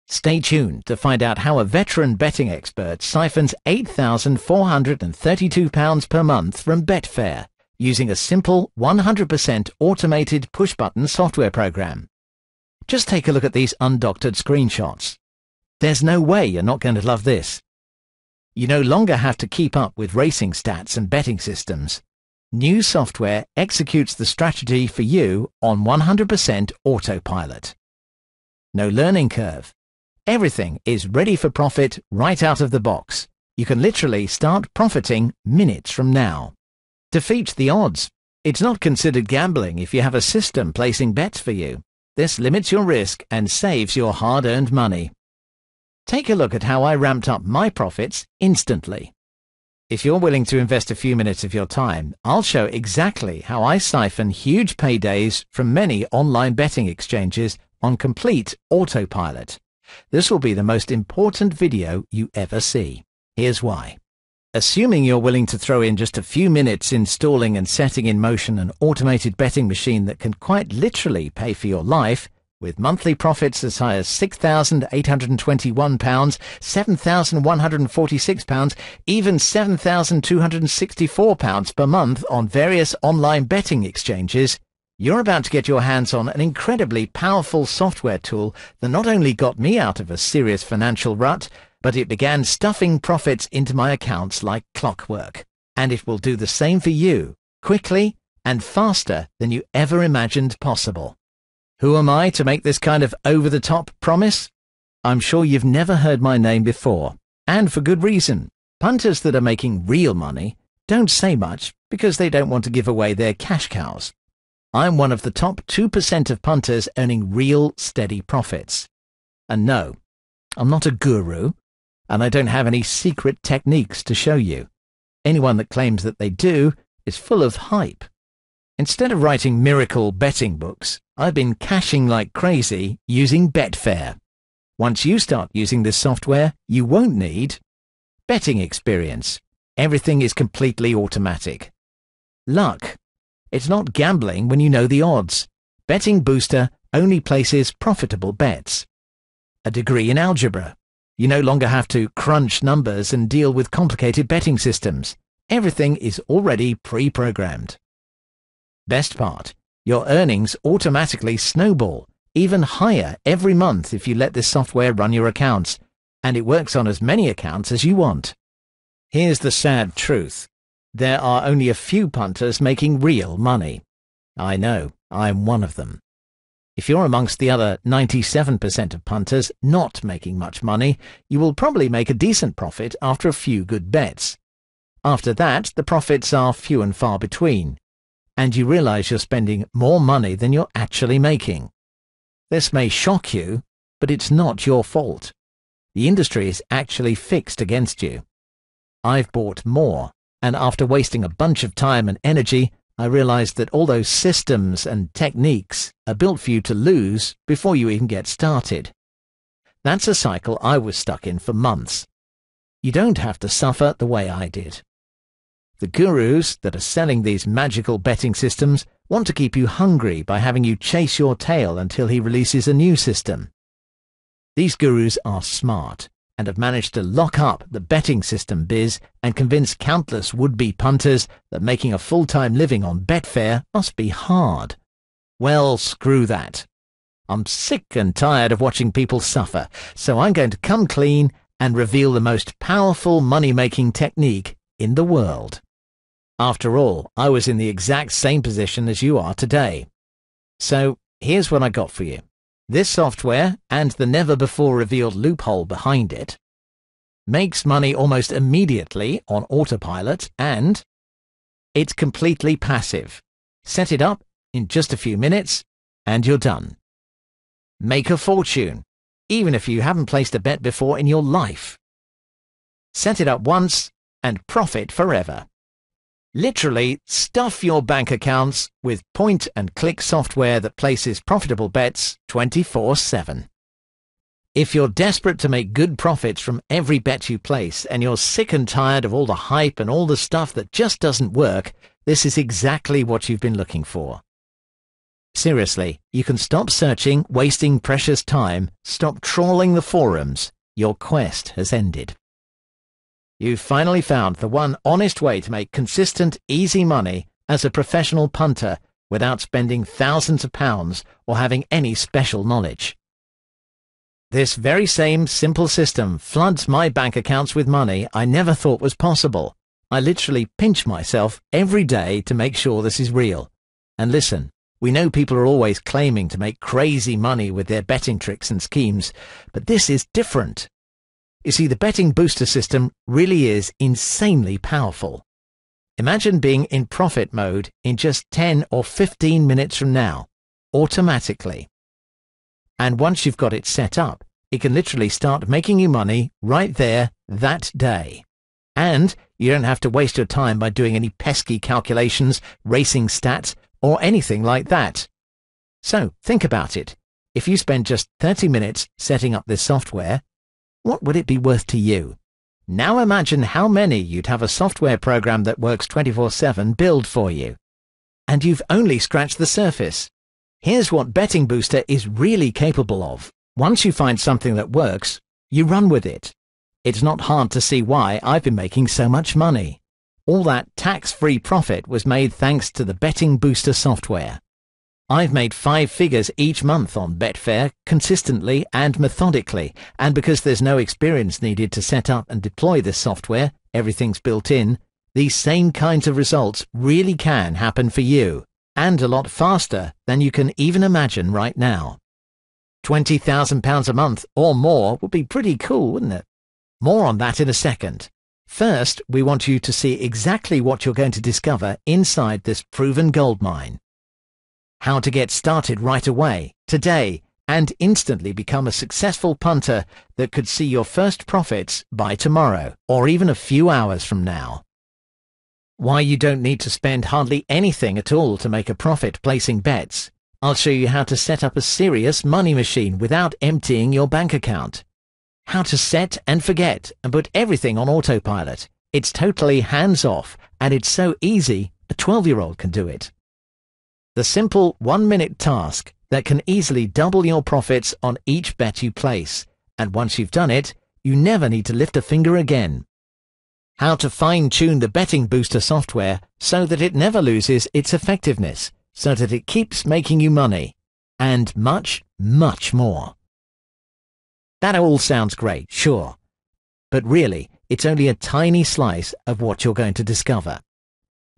Stay tuned to find out how a veteran betting expert siphons £8,432 per month from Betfair using a simple 100% automated push-button software program. Just take a look at these undoctored screenshots. There's no way you're not going to love this. You no longer have to keep up with racing stats and betting systems. New software executes the strategy for you on 100% autopilot. No learning curve. Everything is ready for profit right out of the box. You can literally start profiting minutes from now. Defeat the odds. It's not considered gambling if you have a system placing bets for you. This limits your risk and saves your hard-earned money. Take a look at how I ramped up my profits instantly. If you're willing to invest a few minutes of your time, I'll show exactly how I siphon huge paydays from many online betting exchanges on complete autopilot. This will be the most important video you ever see. Here's why. Assuming you're willing to throw in just a few minutes installing and setting in motion an automated betting machine that can quite literally pay for your life, with monthly profits as high as £6,821, £7,146, even £7,264 per month on various online betting exchanges, you're about to get your hands on an incredibly powerful software tool that not only got me out of a serious financial rut, but it began stuffing profits into my accounts like clockwork. And it will do the same for you, quickly and faster than you ever imagined possible. Who am I to make this kind of over-the-top promise? I'm sure you've never heard my name before, and for good reason. Punters that are making real money don't say much because they don't want to give away their cash cows. I'm one of the top 2% of punters earning real, steady profits. And no, I'm not a guru, and I don't have any secret techniques to show you. Anyone that claims that they do is full of hype. Instead of writing miracle betting books, I've been cashing like crazy using Betfair. Once you start using this software, you won't need betting experience. Everything is completely automatic. Luck. It's not gambling when you know the odds. Betting Booster only places profitable bets. A degree in algebra. You no longer have to crunch numbers and deal with complicated betting systems. Everything is already pre-programmed. Best part, your earnings automatically snowball, even higher every month if you let this software run your accounts, and it works on as many accounts as you want. Here's the sad truth. There are only a few punters making real money. I know, I'm one of them. If you're amongst the other 97% of punters not making much money, you will probably make a decent profit after a few good bets. After that, the profits are few and far between, and you realize you're spending more money than you're actually making. This may shock you, but it's not your fault. The industry is actually fixed against you. I've bought more, and after wasting a bunch of time and energy, I realized that all those systems and techniques are built for you to lose before you even get started. That's a cycle I was stuck in for months. You don't have to suffer the way I did. The gurus that are selling these magical betting systems want to keep you hungry by having you chase your tail until he releases a new system. These gurus are smart and have managed to lock up the betting system biz and convince countless would-be punters that making a full-time living on Betfair must be hard. Well, screw that. I'm sick and tired of watching people suffer, so I'm going to come clean and reveal the most powerful money-making technique in the world. After all, I was in the exact same position as you are today. So, here's what I got for you. This software, and the never-before-revealed loophole behind it, makes money almost immediately on autopilot, and it's completely passive. Set it up in just a few minutes, and you're done. Make a fortune, even if you haven't placed a bet before in your life. Set it up once, and profit forever. Literally stuff your bank accounts with point-and-click software that places profitable bets 24/7. If you're desperate to make good profits from every bet you place and you're sick and tired of all the hype and all the stuff that just doesn't work, this is exactly what you've been looking for. Seriously, you can stop searching, wasting precious time, stop trawling the forums. Your quest has ended. You've finally found the one honest way to make consistent, easy money as a professional punter without spending thousands of pounds or having any special knowledge. This very same simple system floods my bank accounts with money I never thought was possible. I literally pinch myself every day to make sure this is real. And listen, we know people are always claiming to make crazy money with their betting tricks and schemes, but this is different. You see, the betting booster system really is insanely powerful. Imagine being in profit mode in just 10 or 15 minutes from now, automatically. And once you've got it set up, it can literally start making you money right there, that day. And you don't have to waste your time by doing any pesky calculations, racing stats, or anything like that. So, think about it. If you spend just 30 minutes setting up this software, what would it be worth to you? Now imagine how many you'd have a software program that works 24/7 build for you. And you've only scratched the surface. Here's what Betting Booster is really capable of. Once you find something that works, you run with it. It's not hard to see why I've been making so much money. All that tax-free profit was made thanks to the Betting Booster software. I've made 5 figures each month on Betfair, consistently and methodically, and because there's no experience needed to set up and deploy this software, everything's built in, these same kinds of results really can happen for you, and a lot faster than you can even imagine right now. £20,000 a month or more would be pretty cool, wouldn't it? More on that in a second. First, we want you to see exactly what you're going to discover inside this proven goldmine. How to get started right away, today, and instantly become a successful punter that could see your first profits by tomorrow, or even a few hours from now. Why you don't need to spend hardly anything at all to make a profit placing bets. I'll show you how to set up a serious money machine without emptying your bank account. How to set and forget and put everything on autopilot. It's totally hands-off, and it's so easy, a 12-year-old can do it. The simple 1-minute task that can easily double your profits on each bet you place, and once you've done it, you never need to lift a finger again. How to fine-tune the Betting Booster software so that it never loses its effectiveness, so that it keeps making you money, and much, much more. That all sounds great, sure, but really, it's only a tiny slice of what you're going to discover.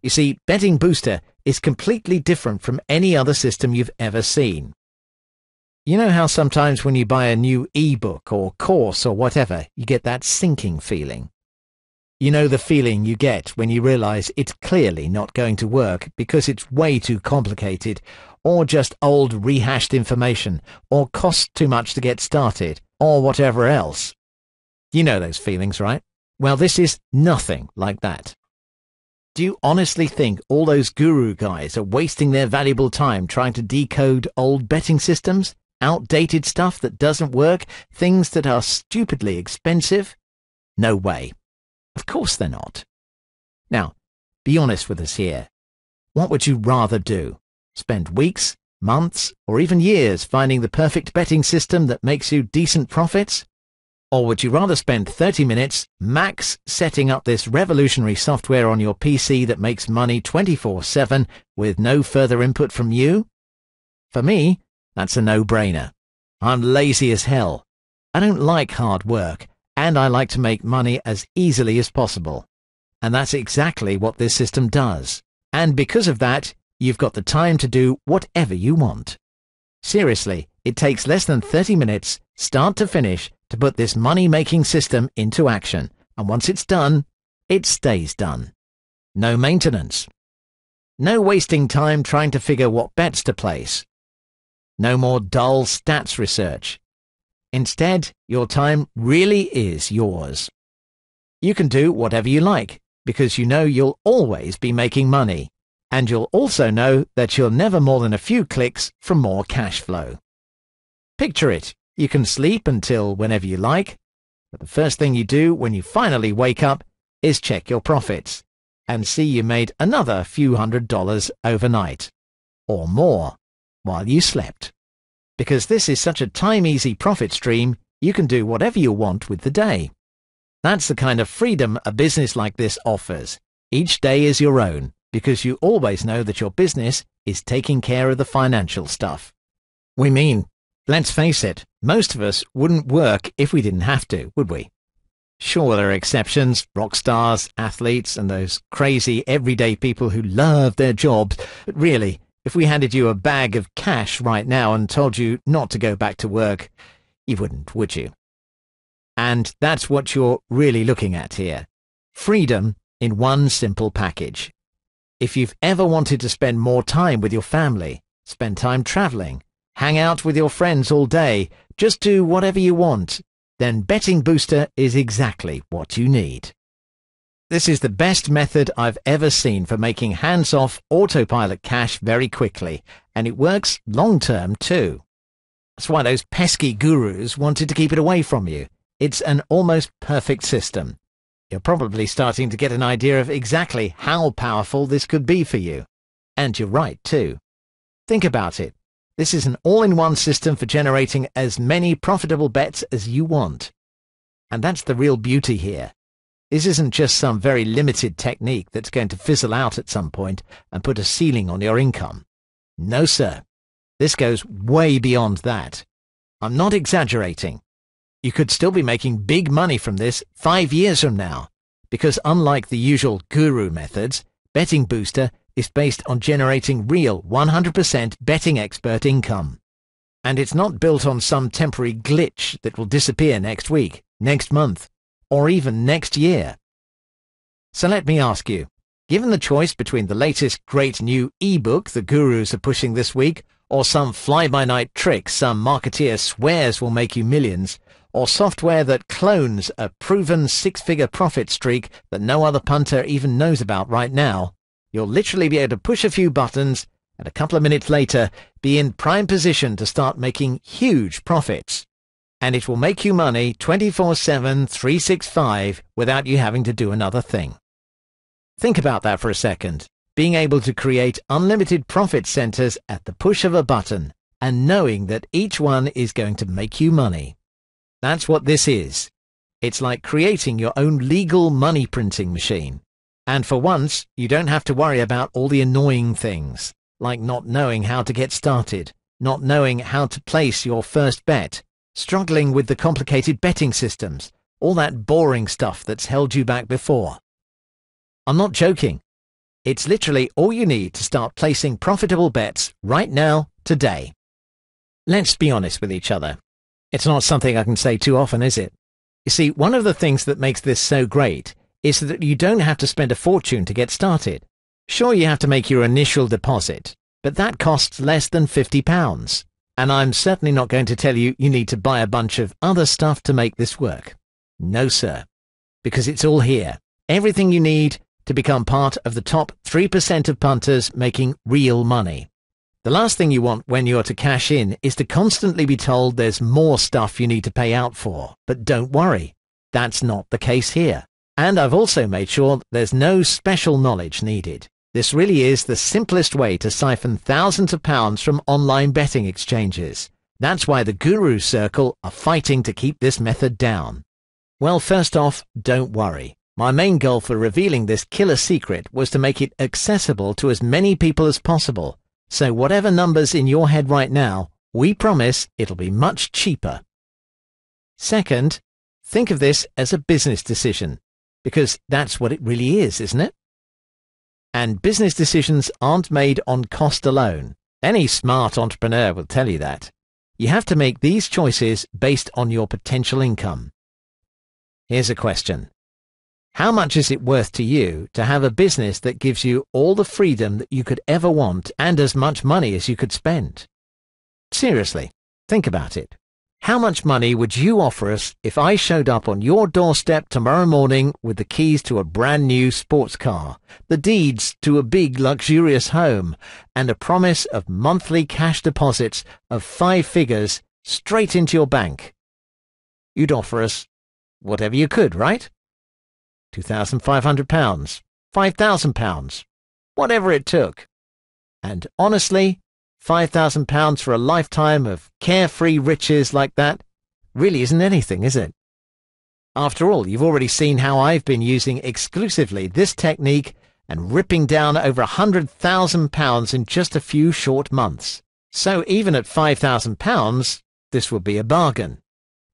You see, Betting Booster is completely different from any other system you've ever seen. You know how sometimes when you buy a new e-book or course or whatever, you get that sinking feeling? You know the feeling you get when you realize it's clearly not going to work because it's way too complicated, or just old rehashed information, or costs too much to get started, or whatever else. You know those feelings, right? Well, this is nothing like that. Do you honestly think all those guru guys are wasting their valuable time trying to decode old betting systems? Outdated stuff that doesn't work? Things that are stupidly expensive? No way. Of course they're not. Now, be honest with us here. What would you rather do? Spend weeks, months, or even years finding the perfect betting system that makes you decent profits? Or would you rather spend 30 minutes max setting up this revolutionary software on your PC that makes money 24/7 with no further input from you? For me, that's a no-brainer. I'm lazy as hell. I don't like hard work, and I like to make money as easily as possible. And that's exactly what this system does. And because of that, you've got the time to do whatever you want. Seriously, it takes less than 30 minutes, start to finish, to put this money-making system into action, and once it's done, it stays done. No maintenance. No wasting time trying to figure what bets to place. No more dull stats research. Instead, your time really is yours. You can do whatever you like, because you know you'll always be making money, and you'll also know that you're never more than a few clicks from more cash flow. Picture it. You can sleep until whenever you like, but the first thing you do when you finally wake up is check your profits and see you made another few $100s overnight, or more. while you slept. Because this is such a time-easy profit stream, you can do whatever you want with the day. That's the kind of freedom a business like this offers. Each day is your own, because you always know that your business is taking care of the financial stuff. We mean, let's face it, most of us wouldn't work if we didn't have to, would we? Sure, there are exceptions, rock stars, athletes, and those crazy everyday people who love their jobs, but really, if we handed you a bag of cash right now and told you not to go back to work, you wouldn't, would you? And that's what you're really looking at here. Freedom in one simple package. If you've ever wanted to spend more time with your family, spend time traveling, hang out with your friends all day, just do whatever you want, then Betting Booster is exactly what you need. This is the best method I've ever seen for making hands-off autopilot cash very quickly, and it works long-term too. That's why those pesky gurus wanted to keep it away from you. It's an almost perfect system. You're probably starting to get an idea of exactly how powerful this could be for you. And you're right too. Think about it. This is an all-in-one system for generating as many profitable bets as you want. And that's the real beauty here. This isn't just some very limited technique that's going to fizzle out at some point and put a ceiling on your income. No, sir. This goes way beyond that. I'm not exaggerating. You could still be making big money from this 5 years from now, because unlike the usual guru methods, Betting Booster is based on generating real 100% betting expert income. And it's not built on some temporary glitch that will disappear next week, next month, or even next year. So let me ask you, given the choice between the latest great new ebook the gurus are pushing this week, or some fly-by-night trick some marketeer swears will make you millions, or software that clones a proven six-figure profit streak that no other punter even knows about right now, you'll literally be able to push a few buttons and a couple of minutes later be in prime position to start making huge profits. And it will make you money 24/7, 365 without you having to do another thing. Think about that for a second. Being able to create unlimited profit centers at the push of a button and knowing that each one is going to make you money. That's what this is. It's like creating your own legal money printing machine. And for once, you don't have to worry about all the annoying things, like not knowing how to get started, not knowing how to place your first bet, struggling with the complicated betting systems, all that boring stuff that's held you back before. I'm not joking. It's literally all you need to start placing profitable bets right now, today. Let's be honest with each other. It's not something I can say too often, is it? You see, one of the things that makes this so great is that you don't have to spend a fortune to get started. Sure, you have to make your initial deposit, but that costs less than £50. And I'm certainly not going to tell you you need to buy a bunch of other stuff to make this work. No, sir. Because it's all here. Everything you need to become part of the top 3% of punters making real money. The last thing you want when you're to cash in is to constantly be told there's more stuff you need to pay out for. But don't worry. That's not the case here. And I've also made sure there's no special knowledge needed. This really is the simplest way to siphon thousands of pounds from online betting exchanges. That's why the Guru Circle are fighting to keep this method down. Well, first off, don't worry. My main goal for revealing this killer secret was to make it accessible to as many people as possible. So whatever number's in your head right now, we promise it'll be much cheaper. Second, think of this as a business decision, because that's what it really is, isn't it? And business decisions aren't made on cost alone. Any smart entrepreneur will tell you that. You have to make these choices based on your potential income. Here's a question. How much is it worth to you to have a business that gives you all the freedom that you could ever want and as much money as you could spend? Seriously, think about it. How much money would you offer us if I showed up on your doorstep tomorrow morning with the keys to a brand new sports car, the deeds to a big luxurious home, and a promise of monthly cash deposits of 5 figures straight into your bank? You'd offer us whatever you could, right? £2,500, £5,000, whatever it took. And honestly, £5,000 for a lifetime of carefree riches like that really isn't anything, is it? After all, you've already seen how I've been using exclusively this technique and ripping down over £100,000 in just a few short months. So even at £5,000, this would be a bargain.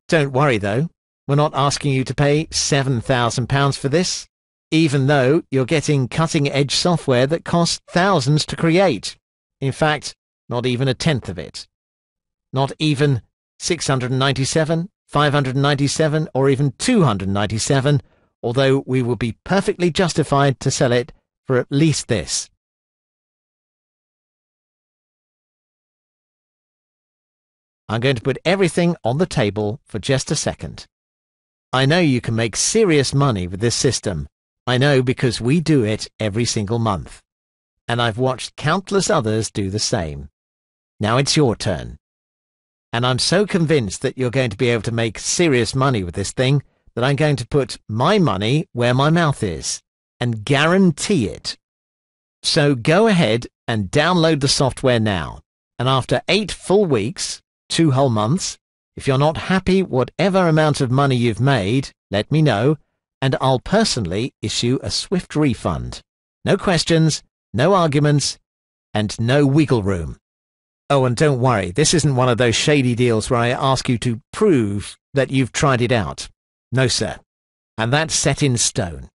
Don't worry though, we're not asking you to pay £7,000 for this, even though you're getting cutting-edge software that costs thousands to create. In fact, not even a tenth of it. Not even 697, 597, or even 297, although we will be perfectly justified to sell it for at least this. I'm going to put everything on the table for just a second. I know you can make serious money with this system. I know because we do it every single month. And I've watched countless others do the same. Now it's your turn. And I'm so convinced that you're going to be able to make serious money with this thing that I'm going to put my money where my mouth is and guarantee it. So go ahead and download the software now. And after 8 full weeks, 2 whole months, if you're not happy whatever amount of money you've made, let me know, and I'll personally issue a swift refund. No questions, no arguments, and no wiggle room. Oh, and don't worry, this isn't one of those shady deals where I ask you to prove that you've tried it out. No, sir. And that's set in stone.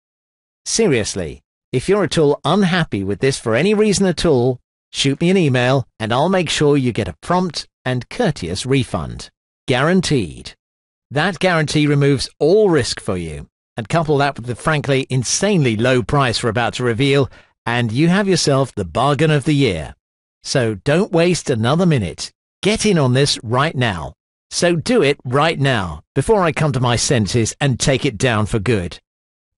Seriously, if you're at all unhappy with this for any reason at all, shoot me an email and I'll make sure you get a prompt and courteous refund. Guaranteed. That guarantee removes all risk for you, and couple that with the frankly insanely low price we're about to reveal, and you have yourself the bargain of the year. So don't waste another minute. Get in on this right now. So do it right now, before I come to my senses and take it down for good.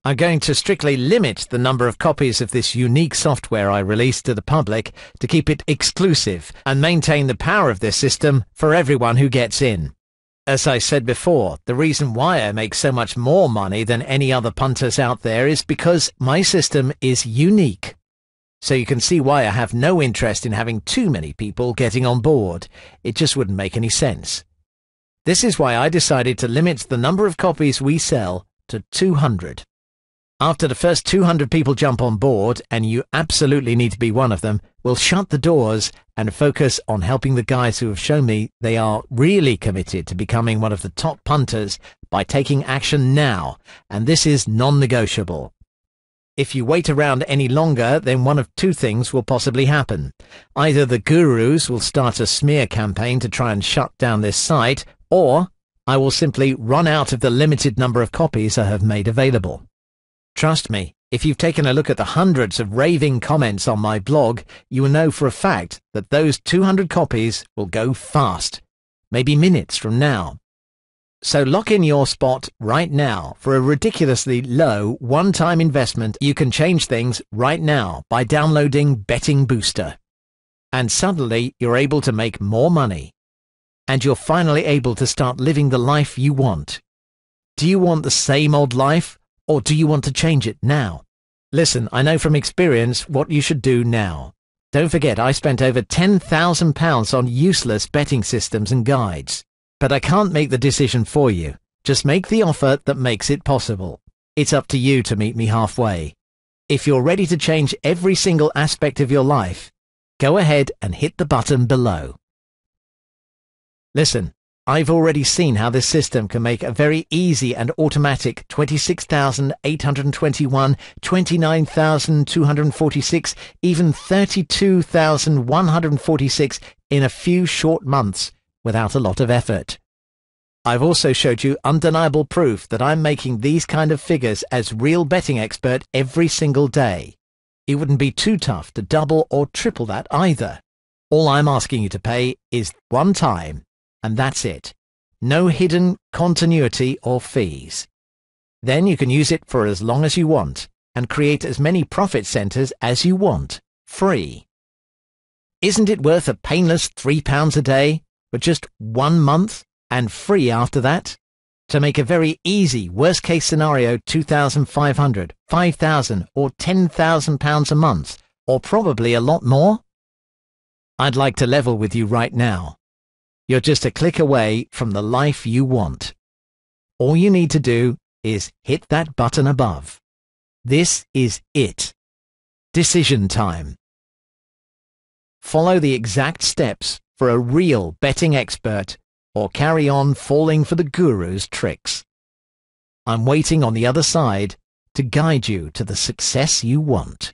I'm going to strictly limit the number of copies of this unique software I release to the public to keep it exclusive and maintain the power of this system for everyone who gets in. As I said before, the reason why I make so much more money than any other punters out there is because my system is unique. So you can see why I have no interest in having too many people getting on board. It just wouldn't make any sense. This is why I decided to limit the number of copies we sell to 200. After the first 200 people jump on board, and you absolutely need to be one of them, we'll shut the doors and focus on helping the guys who have shown me they are really committed to becoming one of the top punters by taking action now, and this is non-negotiable. If you wait around any longer, then one of two things will possibly happen. Either the gurus will start a smear campaign to try and shut down this site, or I will simply run out of the limited number of copies I have made available. Trust me, if you've taken a look at the hundreds of raving comments on my blog, you will know for a fact that those 200 copies will go fast, maybe minutes from now. So lock in your spot right now for a ridiculously low one-time investment. You can change things right now by downloading Betting Booster. And suddenly you're able to make more money. And you're finally able to start living the life you want. Do you want the same old life? Or do you want to change it now? Listen, I know from experience what you should do now. Don't forget, I spent over £10,000 on useless betting systems and guides. But I can't make the decision for you. Just make the offer that makes it possible. It's up to you to meet me halfway. If you're ready to change every single aspect of your life, go ahead and hit the button below. Listen. I've already seen how this system can make a very easy and automatic 26,821, 29,246, even 32,146 in a few short months without a lot of effort. I've also showed you undeniable proof that I'm making these kind of figures as real betting expert every single day. It wouldn't be too tough to double or triple that either. All I'm asking you to pay is one time. And that's it. No hidden continuity or fees. Then you can use it for as long as you want and create as many profit centers as you want, free. Isn't it worth a painless £3 a day for just 1 month and free after that? To make a very easy worst-case scenario £2,500, £5,000 or £10,000 a month, or probably a lot more? I'd like to level with you right now. You're just a click away from the life you want. All you need to do is hit that button above. This is it. Decision time. Follow the exact steps for a real betting expert, or carry on falling for the guru's tricks. I'm waiting on the other side to guide you to the success you want.